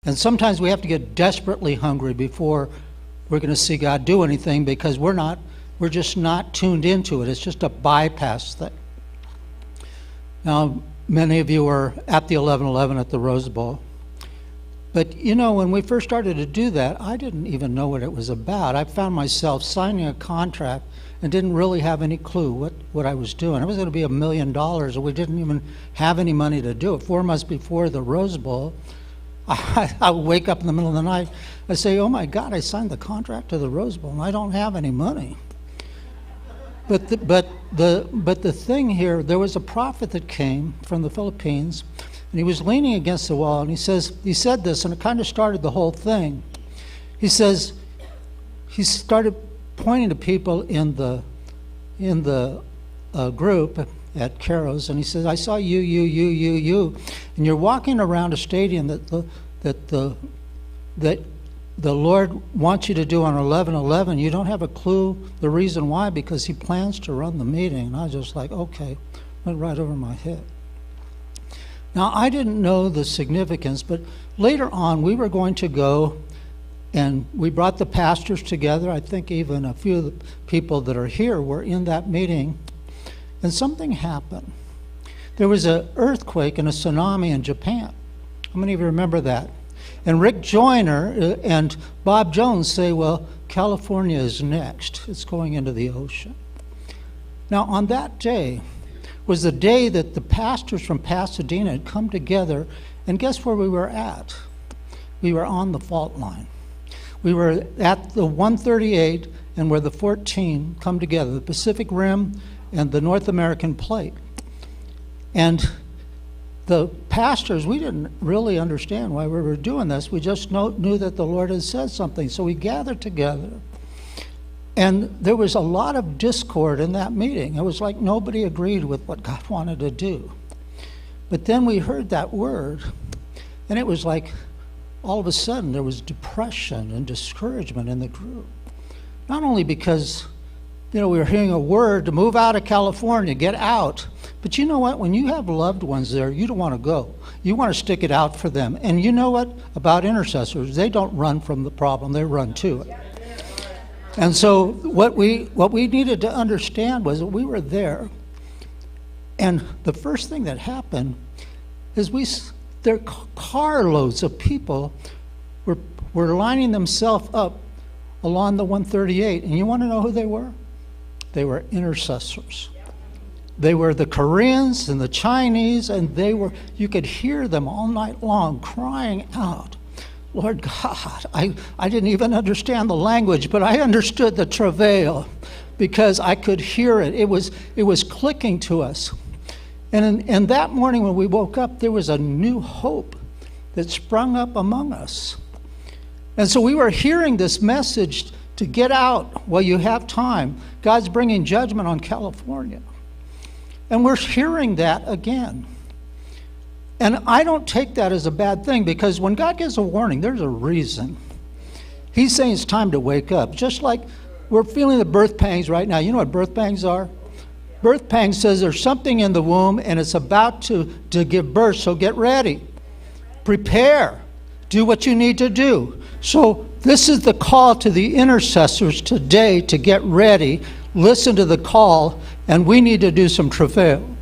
And sometimes we have to get desperately hungry before we're going to see God do anything, because we're just not tuned into it. It's just a bypass thing. Now, many of you were at the 11:11 at the Rosebowl. But, when we first started to do that, I didn't even know what it was about. I found myself signing a contract and didn't really have any clue what I was doing. It was going to be $1 million, and we didn't even have any money to do it. 4 months before the Rosebowl, I would wake up in the middle of the night. I say, "Oh my God, I signed the contract to the Rosebowl, and I don't have any money." But the thing here, there was a prophet that came from the Philippines, and he was leaning against the wall, and he said this, and it kind of started the whole thing. He started pointing to people in the group at Caro's, and he says, "I saw you, and you're walking around a stadium that the Lord wants you to do on 11:11. You don't have a clue the reason why, because He plans to run the meeting." And I was just like, okay, went right over my head. Now, I didn't know the significance, but later on we were going to go, and we brought the pastors together. I think even a few of the people that are here were in that meeting, and something happened. There was an earthquake and a tsunami in Japan. How many of you remember that? And Rick Joyner and Bob Jones say, well, California is next. It's going into the ocean. Now, on that day was the day that the pastors from Pasadena had come together, and guess where we were at? We were on the fault line. We were at the 138 and where the 14 come together, the Pacific Rim and the North American Plate. And the pastors, we didn't really understand why we were doing this. We just knew that the Lord had said something. So we gathered together. And there was a lot of discord in that meeting. It was like nobody agreed with what God wanted to do. But then we heard that word, and it was like all of a sudden there was depression and discouragement in the group. Not only because we were hearing a word to move out of California, get out. But you know what? When you have loved ones there, you don't want to go. You want to stick it out for them. And you know what? About intercessors, they don't run from the problem, they run to it. And so what we needed to understand was that we were there. And the first thing that happened is their carloads of people were lining themselves up along the 138. And you want to know who they were? They were intercessors. They were the Koreans and the Chinese, and you could hear them all night long crying out, Lord God. I didn't even understand the language, but I understood the travail because I could hear it. It was clicking to us. And that morning when we woke up, there was a new hope that sprung up among us. And so we were hearing this message to get out while you have time. God's bringing judgment on California. And we're hearing that again. And I don't take that as a bad thing, because when God gives a warning, there's a reason. He's saying it's time to wake up. Just like we're feeling the birth pangs right now. You know what birth pangs are? Birth pangs says there's something in the womb and it's about to give birth, so get ready. Prepare. Do what you need to do. So this is the call to the intercessors today to get ready, listen to the call, and we need to do some travail.